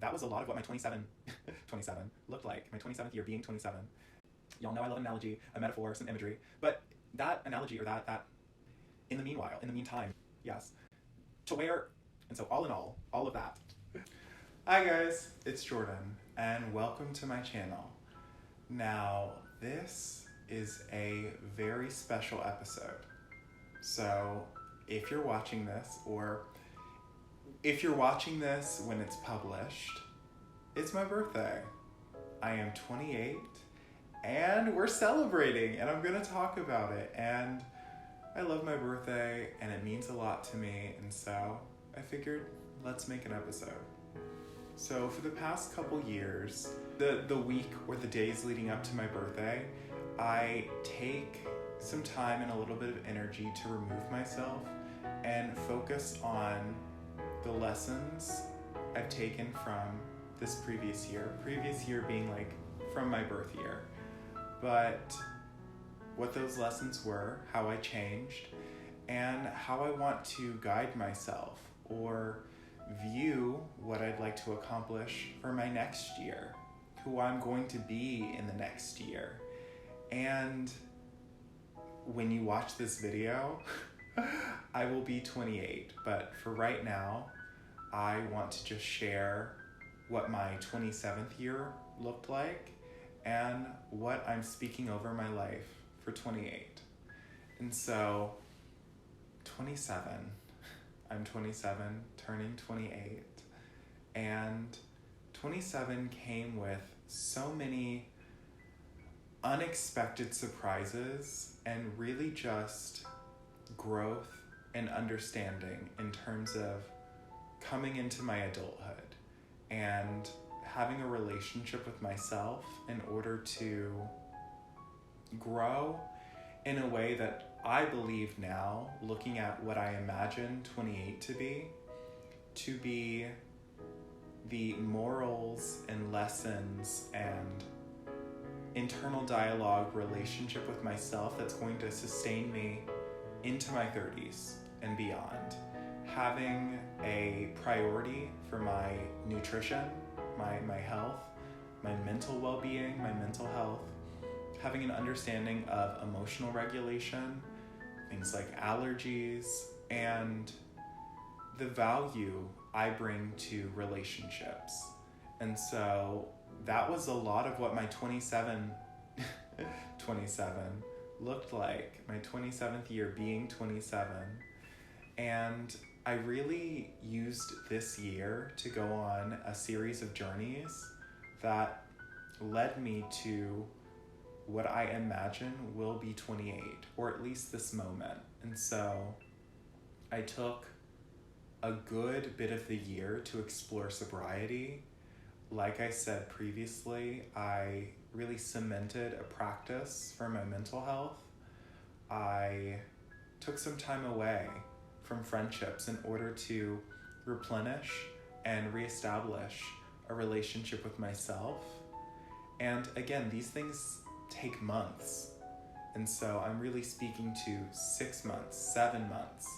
that was a lot of what my 27 looked like. My 27th year being 27. Y'all know I love an analogy, a metaphor, some imagery. But that analogy, or that in the meanwhile, in the meantime, yes. To where, and so all in all of that. Hi guys, it's Jordan, and welcome to my channel. Now, this is a very special episode. So, if you're watching this, or if you're watching this when it's published, it's my birthday. I am 28, and we're celebrating, and I'm gonna talk about it, and I love my birthday, and it means a lot to me, and so I figured, let's make an episode. So for the past couple years, the week or the days leading up to my birthday, I take some time and a little bit of energy to remove myself and focus on the lessons I've taken from this previous year being like from my birth year. But what those lessons were, how I changed, and how I want to guide myself or view what I'd like to accomplish for my next year, who I'm going to be in the next year. And when you watch this video, I will be 28, but for right now, I want to just share what my 27th year looked like and what I'm speaking over my life for 28. And so, 27. I'm 27, turning 28. And 27 came with so many unexpected surprises and really just growth and understanding in terms of coming into my adulthood and having a relationship with myself in order to grow in a way that I believe now, looking at what I imagine 28 to be the morals and lessons and internal dialogue relationship with myself that's going to sustain me into my 30s and beyond. Having a priority for my nutrition, my health, my mental well-being, my mental health, having an understanding of emotional regulation, things like allergies, and the value I bring to relationships. And so that was a lot of what my 27 looked like, my 27th year being 27. And I really used this year to go on a series of journeys that led me to what I imagine will be 28, or at least this moment. And so I took a good bit of the year to explore sobriety. Like I said previously, I really cemented a practice for my mental health. I took some time away from friendships in order to replenish and reestablish a relationship with myself. And again, these things take months. And so I'm really speaking to 6 months, 7 months,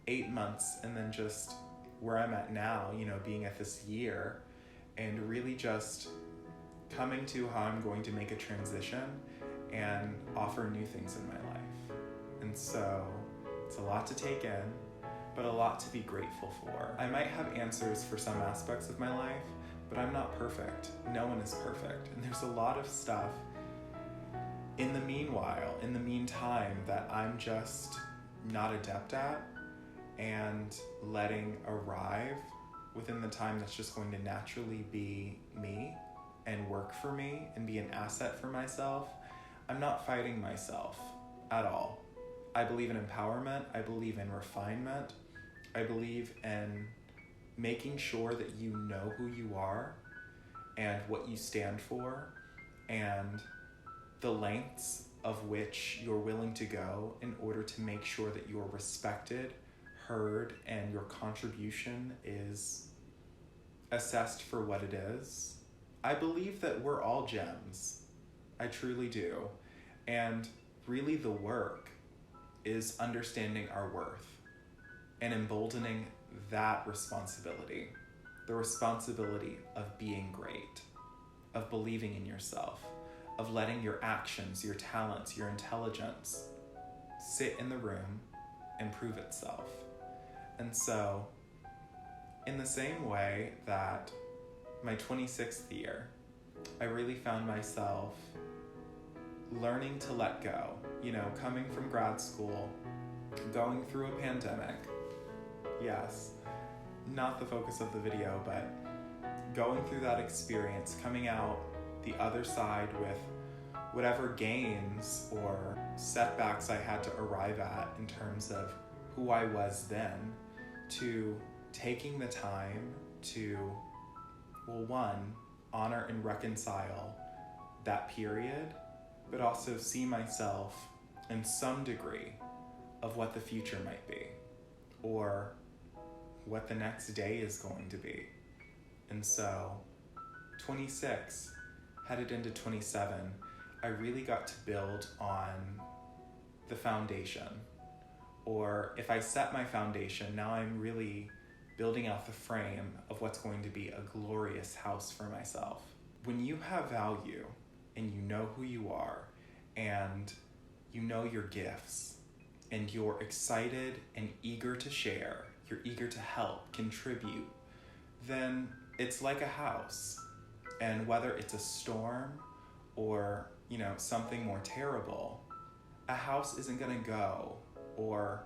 8 months, and then just where I'm at now, being at this year, and really just coming to how I'm going to make a transition and offer new things in my life. And so it's a lot to take in, but a lot to be grateful for. I might have answers for some aspects of my life, but I'm not perfect. No one is perfect. And there's a lot of stuff in the meantime, that I'm just not adept at and letting arrive within the time that's just going to naturally be me and work for me and be an asset for myself. I'm not fighting myself at all. I believe in empowerment. I believe in refinement. I believe in making sure that you know who you are and what you stand for and the lengths of which you're willing to go in order to make sure that you're respected, heard, and your contribution is assessed for what it is. I believe that we're all gems. I truly do. And really the work is understanding our worth and emboldening that responsibility. the responsibility of being great, of believing in yourself, of letting your actions, your talents, your intelligence sit in the room and prove itself. And so, in the same way that my 26th year, I really found myself learning to let go, coming from grad school, going through a pandemic. Yes, not the focus of the video, but going through that experience, coming out the other side with whatever gains or setbacks I had to arrive at in terms of who I was then, to taking the time to, one, honor and reconcile that period, but also see myself in some degree of what the future might be, or what the next day is going to be. And so, 26, headed into 27, I really got to build on the foundation. Or if I set my foundation, now I'm really building out the frame of what's going to be a glorious house for myself. When you have value and you know who you are and you know your gifts and you're excited and eager to share, you're eager to help, contribute, then it's like a house. And whether it's a storm or, something more terrible, a house isn't going to go or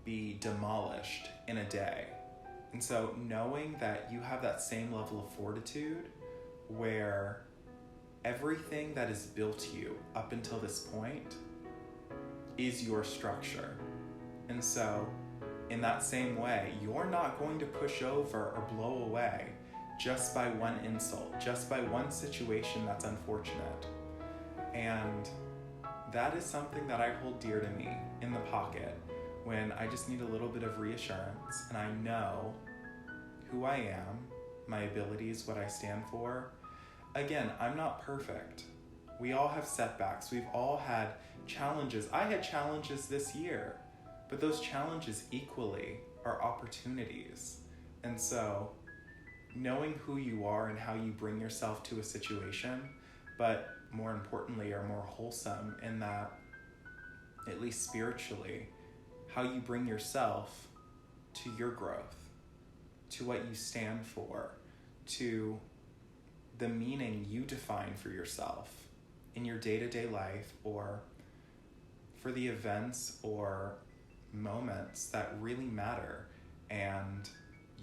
be demolished in a day. And so knowing that you have that same level of fortitude where everything that is built you up until this point is your structure. And so in that same way, you're not going to push over or blow away just by one insult, just by one situation that's unfortunate. And that is something that I hold dear to me in the pocket when I just need a little bit of reassurance and I know who I am, my abilities, what I stand for. Again, I'm not perfect. We all have setbacks. We've all had challenges. I had challenges this year, but those challenges equally are opportunities. And so knowing who you are and how you bring yourself to a situation, but more importantly, are more wholesome in that, at least spiritually, how you bring yourself to your growth, to what you stand for, to the meaning you define for yourself in your day-to-day life, or for the events or moments that really matter and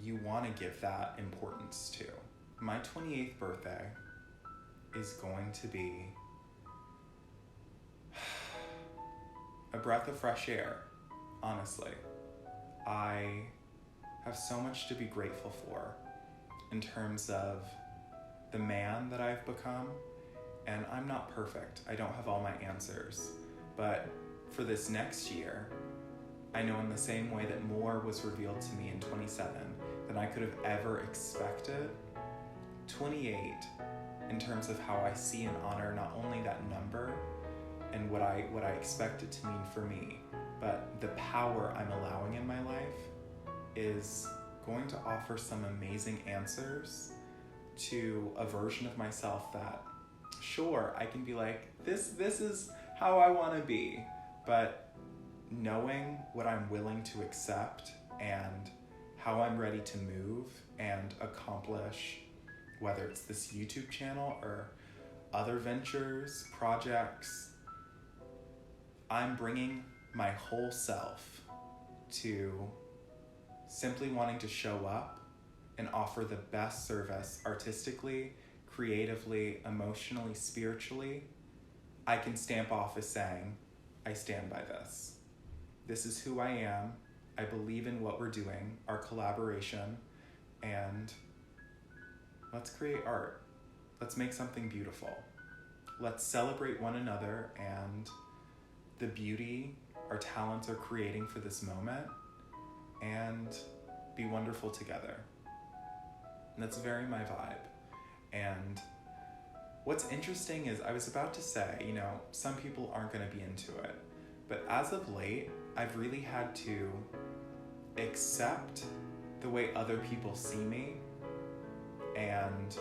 you want to give that importance to. My 28th birthday is going to be a breath of fresh air, honestly. I have so much to be grateful for in terms of the man that I've become, and I'm not perfect. I don't have all my answers, but for this next year, I know in the same way that more was revealed to me in 27 than I could have ever expected, 28, in terms of how I see and honor not only that number and what I expect it to mean for me, but the power I'm allowing in my life is going to offer some amazing answers to a version of myself that, sure, I can be like, this is how I want to be, but knowing what I'm willing to accept and how I'm ready to move and accomplish, whether it's this YouTube channel or other ventures, projects, I'm bringing my whole self to simply wanting to show up and offer the best service artistically, creatively, emotionally, spiritually. I can stamp off as saying, I stand by this. This is who I am. I believe in what we're doing, our collaboration, and let's create art. Let's make something beautiful. Let's celebrate one another and the beauty our talents are creating for this moment and be wonderful together. And that's very my vibe. And what's interesting is I was about to say, some people aren't going to be into it. But as of late, I've really had to accept the way other people see me and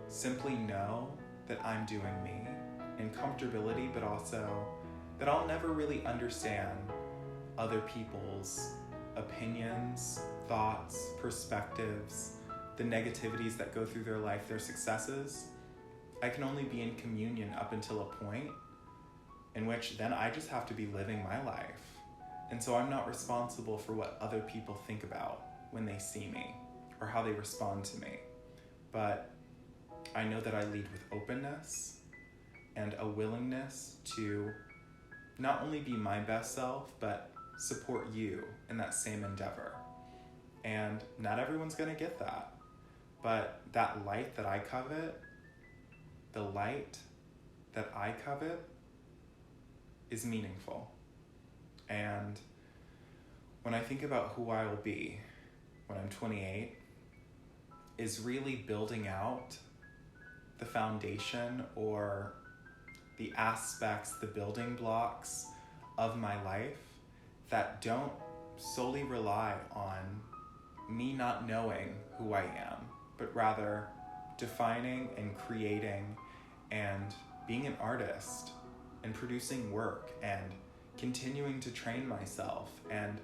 simply know that I'm doing me in comfortability, but also that I'll never really understand other people's opinions, thoughts, perspectives, the negativities that go through their life, their successes. I can only be in communion up until a point in which then I just have to be living my life. And so I'm not responsible for what other people think about when they see me or how they respond to me. But I know that I lead with openness and a willingness to not only be my best self, but support you in that same endeavor. And not everyone's gonna get that. But that light that I covet, the light that I covet is meaningful. And when I think about who I will be when I'm 28, is really building out the foundation or the aspects, the building blocks of my life that don't solely rely on me not knowing who I am, but rather defining and creating and being an artist and producing work and continuing to train myself and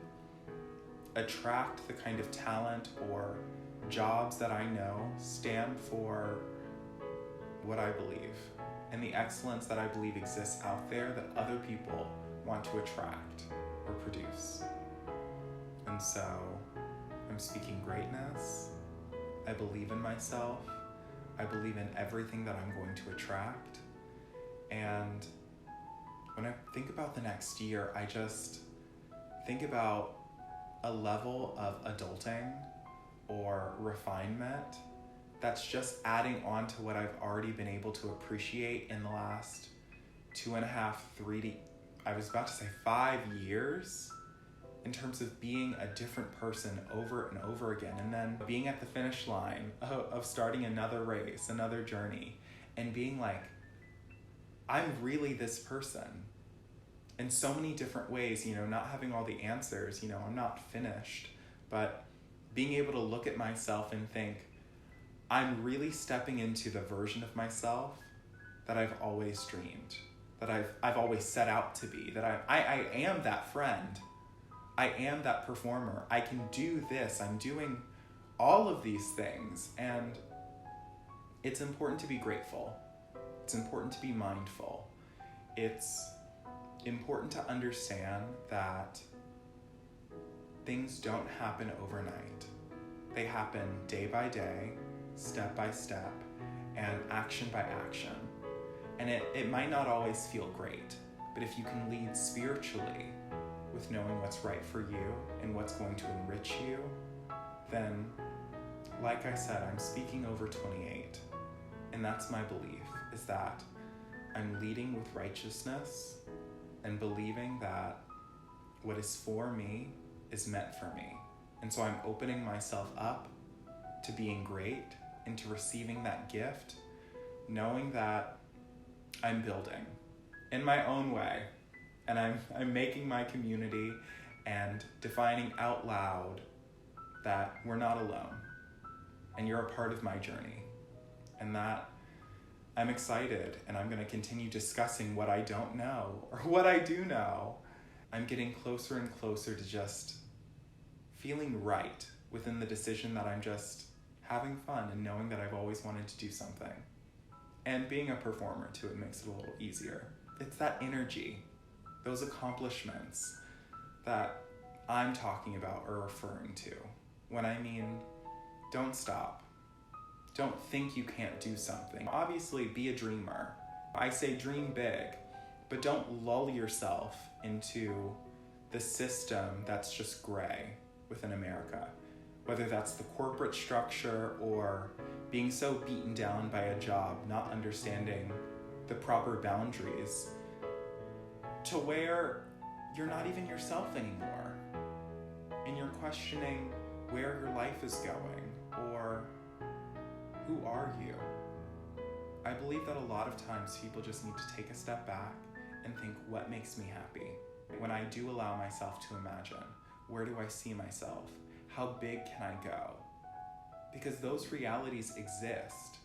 attract the kind of talent or jobs that I know stand for what I believe and the excellence that I believe exists out there that other people want to attract or produce. And so I'm speaking greatness. I believe in myself. I believe in everything that I'm going to attract. And when I think about the next year, I just think about a level of adulting or refinement that's just adding on to what I've already been able to appreciate in the last 5 years in terms of being a different person over and over again, and then being at the finish line of starting another race, another journey, and being like, I'm really this person in so many different ways, not having all the answers, I'm not finished, but being able to look at myself and think, I'm really stepping into the version of myself that I've always dreamed, that I've always set out to be, that I am that friend. I am that performer. I can do this. I'm doing all of these things. And it's important to be grateful. It's important to be mindful. It's important to understand that things don't happen overnight. They happen day by day, step by step, and action by action. And it might not always feel great, but if you can lead spiritually with knowing what's right for you and what's going to enrich you, then, like I said, I'm speaking over 28. And that's my belief, is that I'm leading with righteousness and believing that what is for me is meant for me. And so I'm opening myself up to being great and to receiving that gift, knowing that I'm building in my own way. And I'm making my community and defining out loud that we're not alone and you're a part of my journey. And that I'm excited, and I'm going to continue discussing what I don't know or what I do know. I'm getting closer and closer to just feeling right within the decision that I'm just having fun and knowing that I've always wanted to do something. And being a performer too, it makes it a little easier. It's that energy, those accomplishments that I'm talking about or referring to when I mean, don't stop. Don't think you can't do something. Obviously, be a dreamer. I say dream big, but don't lull yourself into the system that's just gray within America. Whether that's the corporate structure or being so beaten down by a job, not understanding the proper boundaries, to where you're not even yourself anymore. And you're questioning where your life is going, or who are you? I believe that a lot of times people just need to take a step back and think, what makes me happy? When I do allow myself to imagine, where do I see myself? How big can I go? Because those realities exist,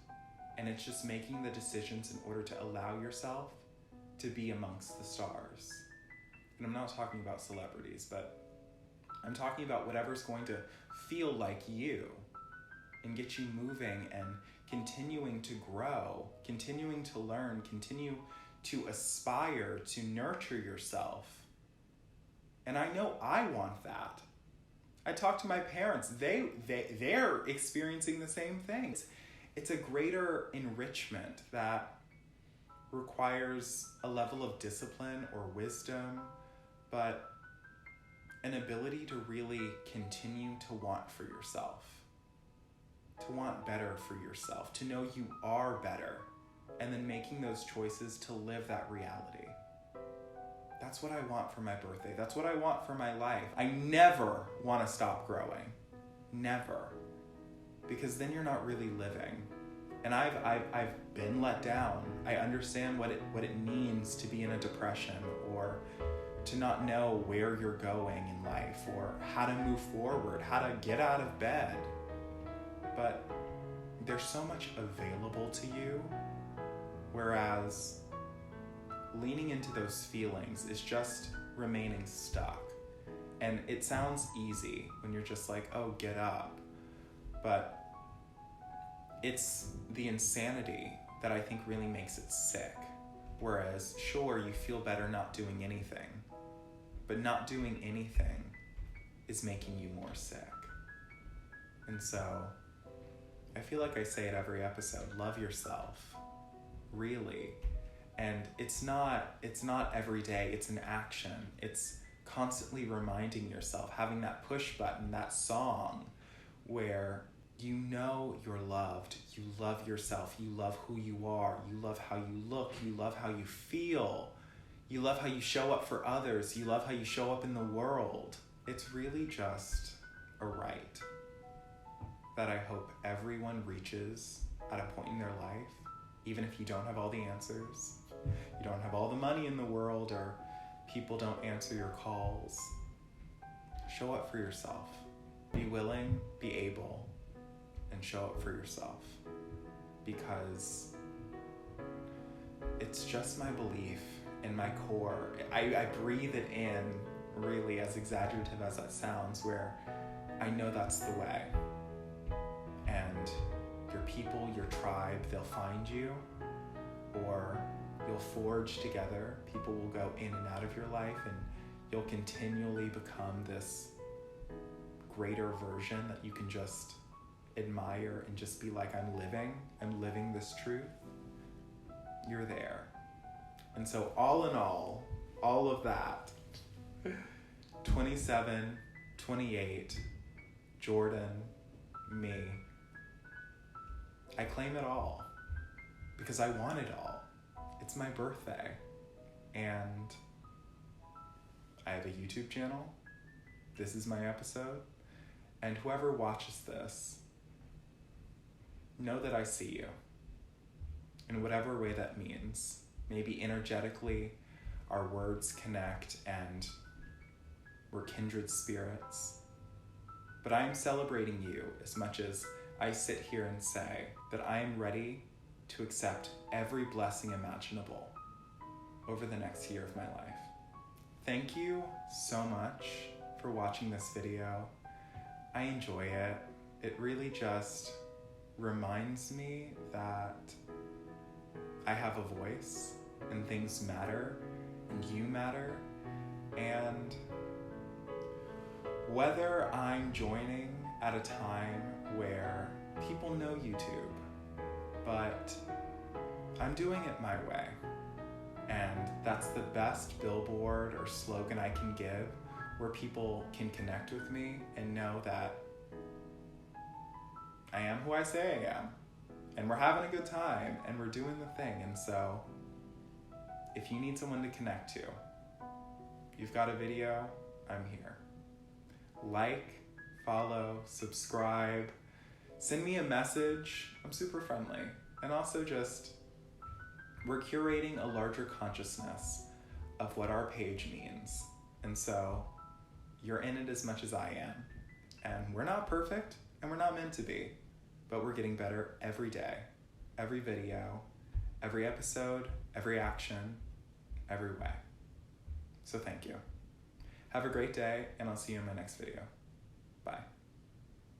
and it's just making the decisions in order to allow yourself to be amongst the stars. And I'm not talking about celebrities, but I'm talking about whatever's going to feel like you and get you moving and continuing to grow, continuing to learn, continue to aspire to nurture yourself. And I know I want that. I talk to my parents. They're experiencing the same things. It's a greater enrichment that requires a level of discipline or wisdom, but an ability to really continue to want for yourself, to want better for yourself, to know you are better, and then making those choices to live that reality. That's what I want for my birthday. That's what I want for my life. I never want to stop growing. Never. Because then you're not really living. And I've been let down. I understand what it means to be in a depression, or to not know where you're going in life, or how to move forward, how to get out of bed. But there's so much available to you, whereas leaning into those feelings is just remaining stuck. And it sounds easy when you're just like, oh, get up. But it's the insanity that I think really makes it sick. Whereas, sure, you feel better not doing anything, but not doing anything is making you more sick. And so, I feel like I say it every episode, love yourself, really. And it's not every day, it's an action. It's constantly reminding yourself, having that push button, that song where you know you're loved, you love yourself, you love who you are, you love how you look, you love how you feel, you love how you show up for others, you love how you show up in the world. It's really just a right that I hope everyone reaches at a point in their life, even if you don't have all the answers, you don't have all the money in the world, or people don't answer your calls. Show up for yourself. Be willing, be able, and show up for yourself. Because it's just my belief in my core. I breathe it in, really, as exaggerative as that sounds, where I know that's the way. And your people, your tribe, they'll find you, or you'll forge together. People will go in and out of your life, and you'll continually become this greater version that you can just admire and just be like, I'm living this truth. You're there. And so all in all of that, 27, 28, Jrdn, me, I claim it all because I want it all. It's my birthday, and I have a YouTube channel. This is my episode, and whoever watches this, know that I see you in whatever way that means. Maybe energetically our words connect and we're kindred spirits. But I am celebrating you as much as I sit here and say that I am ready to accept every blessing imaginable over the next year of my life. Thank you so much for watching this video. I enjoy it. It really just reminds me that I have a voice and things matter and you matter. And whether I'm joining at a time where people know YouTube, but I'm doing it my way, and that's the best billboard or slogan I can give, where people can connect with me and know that I am who I say I am, and we're having a good time, and we're doing the thing. And so if you need someone to connect to, you've got a video, I'm here. Like, follow, subscribe, send me a message. I'm super friendly. And also just, we're curating a larger consciousness of what our page means. And so you're in it as much as I am. And we're not perfect, and we're not meant to be. but we're getting better every day, every video, every episode, every action, every way. So thank you. Have a great day, and I'll see you in my next video. Bye.